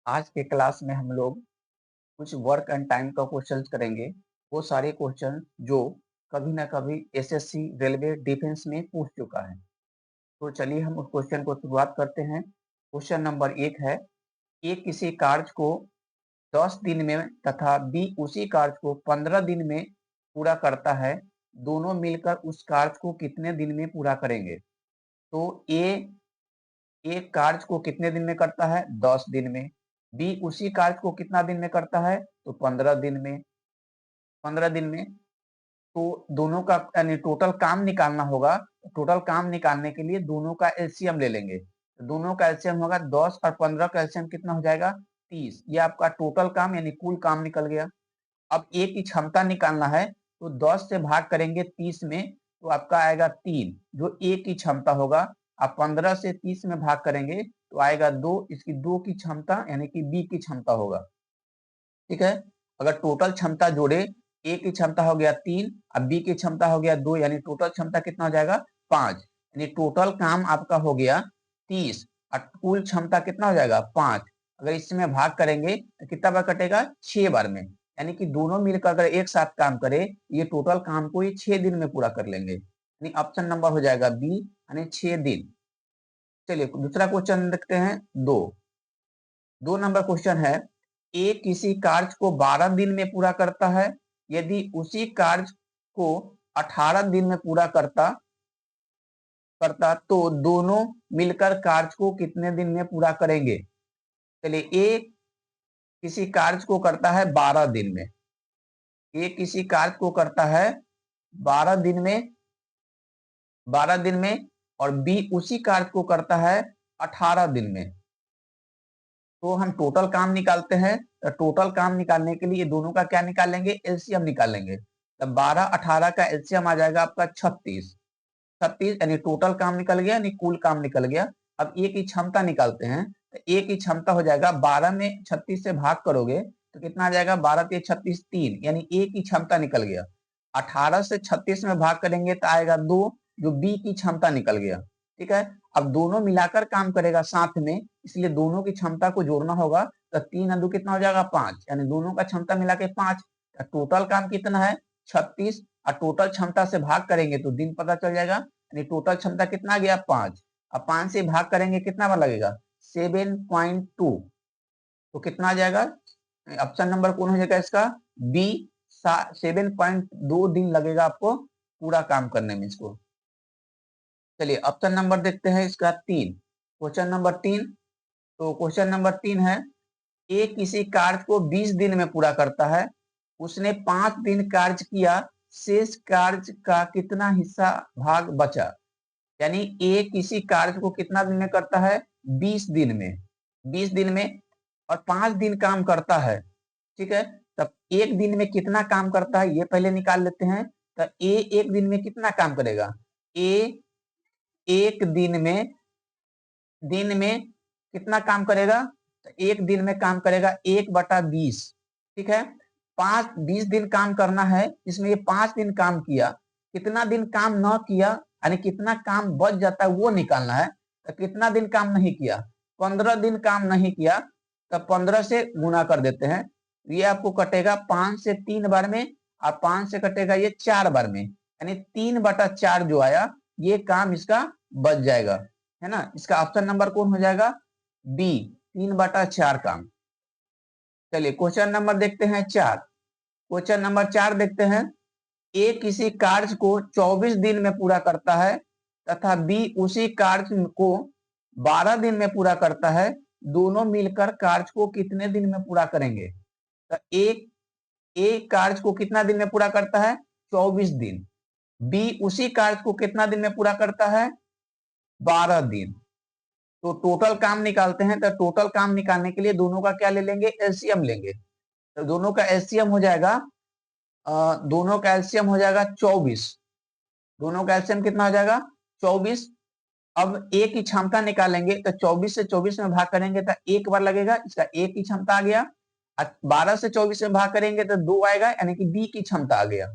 आज के क्लास में हम लोग कुछ वर्क एंड टाइम का क्वेश्चंस करेंगे। वो सारे क्वेश्चन जो कभी ना कभी एसएससी, रेलवे, डिफेंस में पूछ चुका है। तो चलिए हम उस क्वेश्चन को शुरुआत करते हैं। क्वेश्चन नंबर 1 है, ए किसी कार्य को 10 दिन में तथा बी उसी कार्य को 15 दिन में पूरा करता है। दोनों मिलकर उस कार्य को कितने दिन में पूरा करेंगे? तो ए एक कार्य को कितने दिन में करता है? 10 दिन में। बी उसी कार्य को कितना दिन में करता है? तो 15 दिन में। 15 दिन में तो दोनों का यानी टोटल काम निकालना होगा। टोटल काम निकालने के लिए दोनों का एलसीएम ले लेंगे। तो दोनों का एलसीएम होगा 10 और 15 का एलसीएम कितना हो जाएगा? 30। ये आपका टोटल काम यानी कुल काम निकल गया। अब ए की क्षमता निकालना है तो 10 से भाग करेंगे 30 में तो आपका आएगा 3 जो ए की क्षमता होगा। आप 15 से 30 में भाग करेंगे तो आएगा 2, इसकी 2 की क्षमता यानी कि बी की क्षमता होगा। ठीक है, अगर टोटल क्षमता जोड़े, ए की क्षमता हो गया 3 और बी की क्षमता हो गया 2 यानी टोटल क्षमता कितना हो जाएगा? 5। यानी टोटल काम आपका हो गया 30 और कुल क्षमता कितना हो जाएगा? 5। अगर इसमें भाग करेंगे तो कितना बार कटेगा? 6 बार में। यानी कि दोनों मिलकर अगर एक साथ काम करे ये टोटल काम को ये 6 दिन में पूरा कर लेंगे। यानी ऑप्शन नंबर हो जाएगा बी यानी 6 दिन। चलिए दूसरा क्वेश्चन देखते हैं। 2 नंबर क्वेश्चन है, ए किसी कार्य को 12 दिन में पूरा करता है। यदि उसी कार्य को 18 दिन में पूरा करता करता तो दोनों मिलकर कार्य को कितने दिन में पूरा करेंगे? चलिए ए किसी कार्य को करता है 12 दिन में। ए किसी कार्य को करता है 12 दिन में 12 दिन में और बी उसी कार्य को करता है 18 दिन में। तो हम टोटल काम निकालते हैं। तो टोटल काम निकालने के लिए दोनों का क्या निकालेंगे? एलसीएम निकालेंगे। तब 12 18 का एलसीएम आ जाएगा आपका 36। 36 यानी टोटल काम निकल गया यानी कुल काम निकल गया। अब ए की क्षमता निकालते हैं तो ए की क्षमता हो जाएगा 12 में 36 से भाग करोगे तो कितना आ जाएगा? 12 के 36 3 यानी ए की क्षमता निकल गया। 18 से 36 में भाग करेंगे तो आएगा 2 जो बी की क्षमता निकल गया। ठीक है, अब दोनों मिलाकर काम करेगा साथ में इसलिए दोनों की क्षमता को जोड़ना होगा। तो 3 और 2 कितना हो जाएगा? 5 यानी दोनों का क्षमता मिला के 5। टोटल काम कितना है? 36 और टोटल क्षमता से भाग करेंगे तो दिन पता चल जाएगा। यानी टोटल क्षमता कितना गया? 5। अब 5 से भाग करेंगे कितना बार लगेगा? 7.2। तो कितना आ जाएगा? ऑप्शन नंबर कौन हो जाएगा इसका? बी। 7.2 दिन लगेगा आपको पूरा काम करने में इसको। चलिए ऑप्शन नंबर देखते हैं इसका 3। Question number 3। तो क्वेश्चन नंबर 3 है, ए किसी कार्य को 20 दिन में पूरा करता है। उसने 5 दिन कार्य किया, शेष कार्य का कितना हिस्सा भाग बचा? यानी ए किसी कार्य को कितना दिन में करता है? 20 दिन में। 20 दिन में और 5 दिन काम करता है। ठीक है, तब एक दिन में कितना काम करता है ये पहले निकाल लेते हैं। तो ए एक दिन में कितना काम करेगा? ए एक दिन में कितना काम करेगा? तो एक दिन में काम करेगा 1/20। ठीक है, 20 दिन काम करना है, इसमें ये 5 दिन काम किया। कितना दिन काम न किया यानी कितना काम बच जाता है वो निकालना है। तो कितना दिन काम नहीं किया? 15 दिन काम नहीं किया। तो 15 से गुना कर देते हैं। ये आपको कटेगा 5 से 3 बार में और 5 से कटेगा ये 4 बार में। यानी 3/4 जो आया ये काम इसका बच जाएगा। है ना, इसका ऑप्शन नंबर कौन हो जाएगा? बी 3/4 काम। चलिए क्वेश्चन नंबर देखते हैं 4। क्वेश्चन नंबर 4 देखते हैं, ए किसी कार्य को 24 दिन में पूरा करता है तथा बी उसी कार्य को 12 दिन में पूरा करता है। दोनों मिलकर कार्य को कितने दिन में पूरा करेंगे? तो एक कार्य को कितना दिन में पूरा करता है? 24 दिन। बी उसी कार्य को कितना दिन में पूरा करता है? 12 दिन। तो टोटल काम निकालते हैं। तो टोटल काम निकालने के लिए दोनों का क्या ले लेंगे? एलसीएम लेंगे। तो दोनों का एलसीएम हो जाएगा दोनों का एलसीएम हो जाएगा 24। दोनों का एलसीएम कितना हो जाएगा? 24। अब ए की क्षमता निकालेंगे तो 24 से 24 में भाग करेंगे तो एक बार लगेगा, इसका ए की क्षमता आ गया। 12 से 24 में भाग करेंगे तो 2 आएगा यानी कि बी की क्षमता आ गया।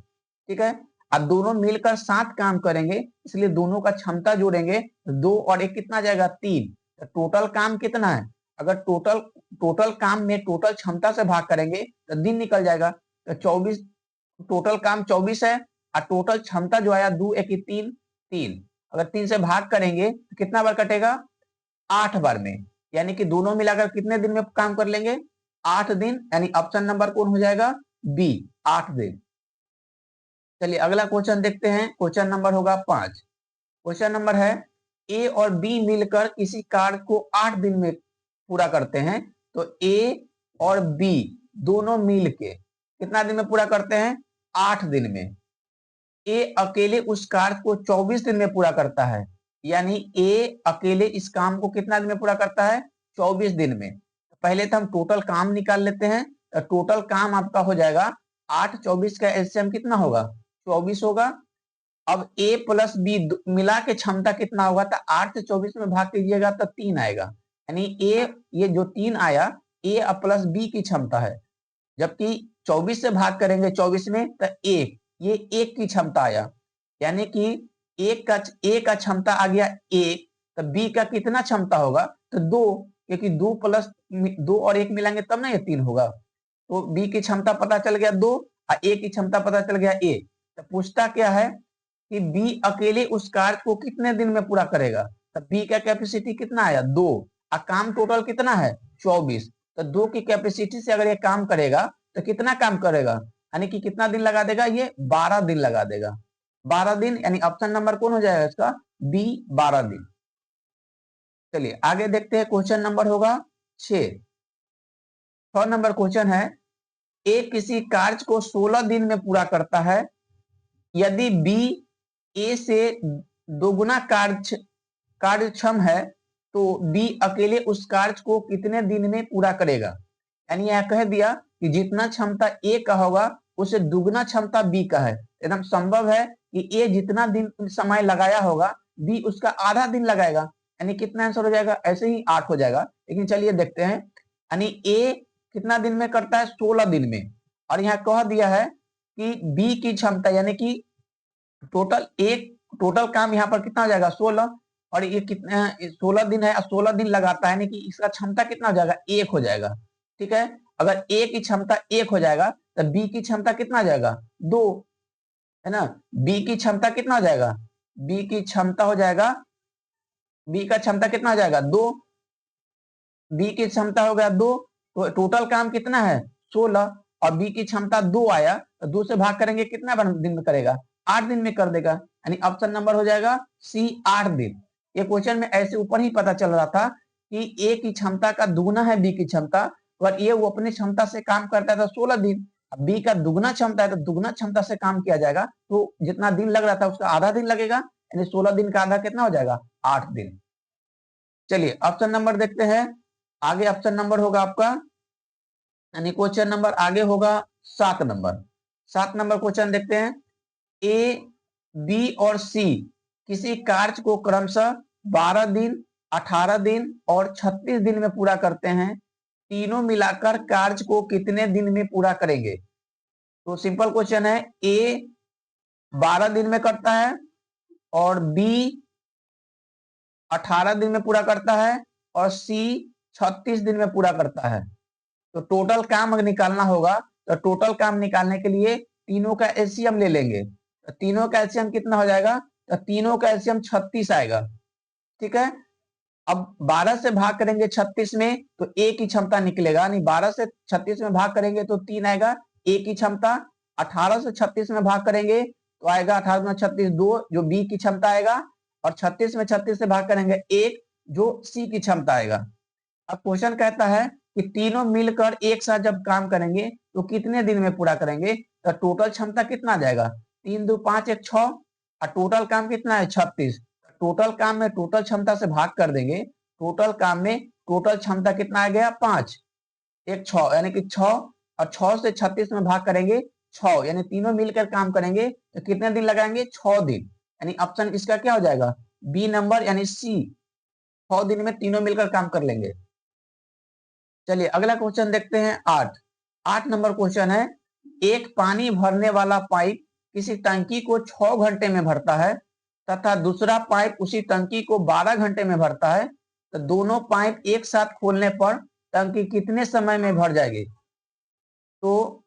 ठीक है, अब दोनों मिलकर साथ काम करेंगे इसलिए दोनों का क्षमता जोड़ेंगे। 2 और 1 कितना जाएगा? 3। तो टोटल काम कितना है? अगर टोटल टोटल काम में टोटल क्षमता से भाग करेंगे तो दिन निकल जाएगा। तो 24, टोटल काम 24 है और टोटल क्षमता जो आया 2 1 3 3, अगर 3 से भाग करेंगे तो कितना बार कटेगा? 8 बार में, यानी कि दोनों मिलाकर कितने दिन में काम कर लेंगे? 8 दिन, यानी ऑप्शन नंबर कौन हो जाएगा? बी, 8 दिन। चलिए अगला क्वेश्चन देखते हैं, क्वेश्चन नंबर होगा 5। क्वेश्चन नंबर है ए और बी मिलकर किसी कार्य को 8 दिन में पूरा करते हैं, तो ए और बी दोनों मिल के कितना दिन में पूरा करते हैं? 8 दिन में। ए अकेले उस कार्य को 24 दिन में पूरा करता है, यानी ए अकेले इस काम को कितना दिन में पूरा करता है? 24 दिन में। पहले तो हम टोटल काम निकाल लेते हैं, तो टोटल काम आपका हो जाएगा 8 24 का एलसीएम कितना होगा? 24 होगा। अब ए प्लस बी मिला के क्षमता कितना होगा? तो 8 से 24 में भाग कीजिएगा तो 3 आएगा, यानी ए, ये जो 3 आया ए प्लस बी की क्षमता है। जबकि 24 से भाग करेंगे 24 में तो 1, ये 1 की क्षमता आया, यानी कि ए का क्षमता आ गया 1, तो बी का कितना क्षमता होगा? तो 2, क्योंकि 2 प्लस 2 और 1 मिलाएंगे तब ना ये 3 होगा। तो बी की क्षमता पता चल गया 2 और ए की क्षमता पता चल गया 1। तो पूछता क्या है कि बी अकेले उस कार्य को कितने दिन में पूरा करेगा? तो बी का कैपेसिटी कितना आया? 2, और काम टोटल कितना है? 24। तो 2 की कैपेसिटी से अगर ये काम करेगा तो कितना काम करेगा? यानी कि कितना दिन लगा देगा? ये 12 दिन लगा देगा। 12 दिन, यानी ऑप्शन नंबर कौन हो जाएगा इसका? बी, 12 दिन। चलिए आगे देखते हैं, क्वेश्चन नंबर होगा 6। 6 नंबर क्वेश्चन है ए किसी कार्य को 16 दिन में पूरा करता है, यदि बी ए से दोगुना कार्यक्षम है तो बी अकेले उस कार्य को कितने दिन में पूरा करेगा? यानी यह कह दिया कि जितना क्षमता ए का होगा उससे दुगना क्षमता बी का है। एकदम संभव है कि ए जितना दिन समय लगाया होगा बी उसका आधा दिन लगाएगा, यानी कितना आंसर हो जाएगा? ऐसे ही 8 हो जाएगा। लेकिन चलिए देखते हैं, यानी ए कितना दिन में करता है? 16 दिन में। और यहाँ कह दिया है कि बी की क्षमता, यानी कि टोटल काम यहाँ पर कितना हो जाएगा? 16, और ये कितना 16 दिन है, 16 दिन लगाता है, यानी कि इसका क्षमता कितना हो जाएगा? 1 हो जाएगा। ठीक है, अगर ए की क्षमता 1 हो जाएगा तो बी की क्षमता कितना हो जाएगा? 2, है ना। बी की क्षमता कितना हो जाएगा? बी की क्षमता हो जाएगा, बी का क्षमता कितना हो जाएगा? 2, बी की क्षमता हो गया 2, तो टोटल काम कितना है? 16, और बी की क्षमता 2 आया तो 2 से भाग करेंगे कितना दिन में करेगा? 8 दिन में कर देगा, यानी ऑप्शन नंबर हो जाएगा सी, 8 दिन। ये क्वेश्चन में ऐसे ऊपर ही पता चल रहा था कि ए की क्षमता का दुगना है बी की क्षमता, और ये वो अपनी क्षमता से काम करता है तो 16 दिन। अब बी का दुगना क्षमता है तो दुगना क्षमता से काम किया जाएगा, तो जितना दिन लग रहा था उसका आधा दिन लगेगा, यानी 16 दिन का आधा कितना हो जाएगा? 8 दिन। चलिए ऑप्शन नंबर देखते हैं, आगे ऑप्शन नंबर होगा आपका, यानी क्वेश्चन नंबर आगे होगा 7 नंबर। 7 नंबर क्वेश्चन देखते हैं, ए, बी और सी किसी कार्य को क्रमशः 12 दिन, 18 दिन और 36 दिन में पूरा करते हैं, तीनों मिलाकर कार्य को कितने दिन में पूरा करेंगे? तो सिंपल क्वेश्चन है, ए 12 दिन में करता है और बी 18 दिन में पूरा करता है और सी 36 दिन में पूरा करता है। तो टोटल काम अगर निकालना होगा तो टोटल काम निकालने के लिए तीनों का एलसीएम ले लेंगे। तो तीनों का एलसीएम कितना हो जाएगा? तो तीनों का एलसीएम 36 आएगा। ठीक है, अब 12 से भाग करेंगे 36 में तो ए की क्षमता निकलेगा, नहीं 12 से 36 में भाग करेंगे तो 3 आएगा ए की क्षमता। 18 से 36 में भाग करेंगे तो आएगा 18 में 36 2, जो बी की क्षमता आएगा, और 36 में 36 से भाग करेंगे 1, जो सी की क्षमता आएगा। अब क्वेश्चन कहता है कि तीनों मिलकर एक साथ जब काम करेंगे तो कितने दिन में पूरा करेंगे? तो टोटल क्षमता कितना आ जाएगा? 3 2 5 1 6, और टोटल काम कितना है? 36। टोटल काम में टोटल क्षमता से भाग कर देंगे, टोटल काम में टोटल क्षमता कितना आ गया? 5 1 6, यानी कि 6, और 6 से 36 में भाग करेंगे 6, यानी तीनों मिलकर काम करेंगे तो कितने दिन लगाएंगे? 6 दिन, यानी ऑप्शन इसका क्या हो जाएगा? बी नंबर, यानी सी, 6 दिन में तीनों मिलकर काम कर लेंगे। चलिए अगला क्वेश्चन देखते हैं 8 नंबर क्वेश्चन है, एक पानी भरने वाला पाइप किसी टंकी को 6 घंटे में भरता है तथा दूसरा पाइप उसी टंकी को 12 घंटे में भरता है, तो दोनों पाइप एक साथ खोलने पर टंकी कितने समय में भर जाएगी? तो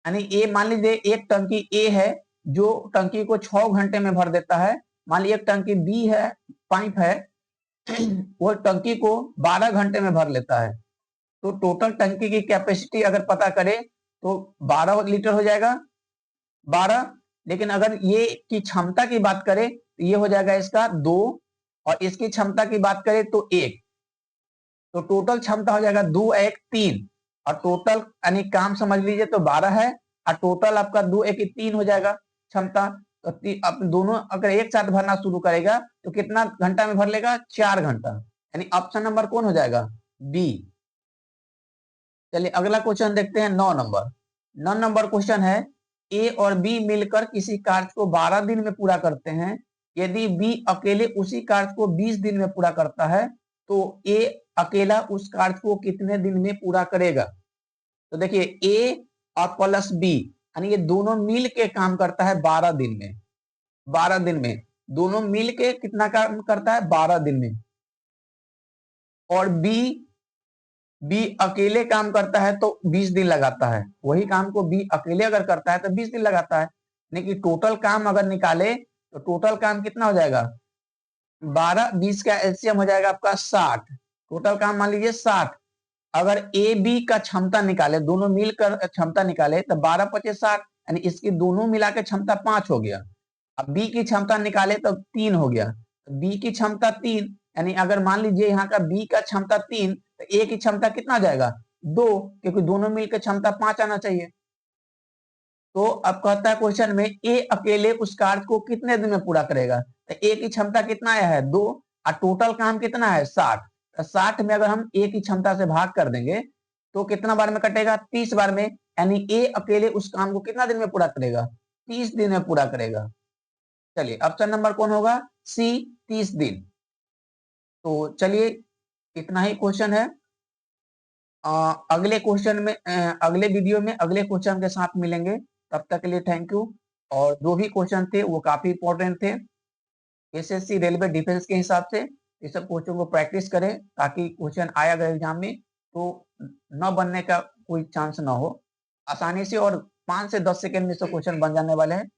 यानी ए, मान लीजिए एक टंकी ए है जो टंकी को 6 घंटे में भर देता है। मान लीजिए एक टंकी बी है, पाइप है, वो टंकी को 12 घंटे में भर लेता है। तो टोटल टंकी की कैपेसिटी अगर पता करें तो 12 लीटर हो जाएगा, 12। लेकिन अगर ये की क्षमता की बात करें तो ये हो जाएगा इसका 2, और इसकी क्षमता की बात करें तो 1। तो टोटल क्षमता हो जाएगा 2 1 3, और टोटल यानी काम समझ लीजिए तो 12 है, और टोटल आपका 2 1 3 हो जाएगा क्षमता। तो अब दोनों अगर एक साथ भरना शुरू करेगा तो कितना घंटा में भर लेगा? 4 घंटा। यानी ऑप्शन नंबर कौन हो जाएगा? बी। चलिए अगला क्वेश्चन देखते हैं, 9 नंबर। 9 नंबर क्वेश्चन है, ए और बी मिलकर किसी कार्य को 12 दिन में पूरा करते हैं। यदि बी अकेले उसी कार्य को 20 दिन में पूरा करता है तो ए अकेला उस कार्य को कितने दिन में पूरा करेगा? तो देखिए ए और प्लस बी यानी ये दोनों मिल के काम करता है 12 दिन में। 12 दिन में दोनों मिल के कितना काम करता है? 12 दिन में। और बी अकेले काम करता है तो 20 दिन लगाता है। वही काम को बी अकेले अगर करता है तो 20 दिन लगाता है। लेकिन टोटल काम अगर निकाले तो टोटल काम कितना हो जाएगा? 12 20 का एलसीएम हो जाएगा आपका 60। टोटल काम मान लीजिए 60। अगर ए बी का क्षमता निकाले, दोनों मिलकर क्षमता निकाले तो 12 पचे 60, यानी इसकी दोनों मिला के क्षमता 5 हो गया। अब बी की क्षमता निकाले तो 3 हो गया। बी की क्षमता 3, यानी अगर मान लीजिए यहाँ का बी का क्षमता 3 तो ए की क्षमता कितना जाएगा? 2, क्योंकि दोनों मिलकर क्षमता 5 आना चाहिए। तो अब कहता है क्वेश्चन में ए अकेले उस कार्य को कितने दिन में पूरा करेगा? तो ए की क्षमता कितना आया है? 2, और टोटल काम कितना है? 60। तो 60 में अगर हम ए की क्षमता से भाग कर देंगे तो कितना बार में कटेगा? 30 बार में। यानी ए अकेले उस काम को कितना दिन में पूरा करेगा? 30 दिन में पूरा करेगा। चलिए ऑप्शन नंबर कौन होगा? सी, 30 दिन। तो चलिए इतना ही क्वेश्चन है। अगले क्वेश्चन में अगले वीडियो में अगले क्वेश्चन के साथ मिलेंगे। तब तक के लिए थैंक यू। और जो भी क्वेश्चन थे वो काफी इंपॉर्टेंट थे एसएससी रेलवे डिफेंस के हिसाब से। ये सब क्वेश्चन को प्रैक्टिस करें ताकि क्वेश्चन आए अगर एग्जाम में तो न बनने का कोई चांस ना हो। आसानी से और 5 से 10 सेकंड में सब क्वेश्चन बन जाने वाले हैं।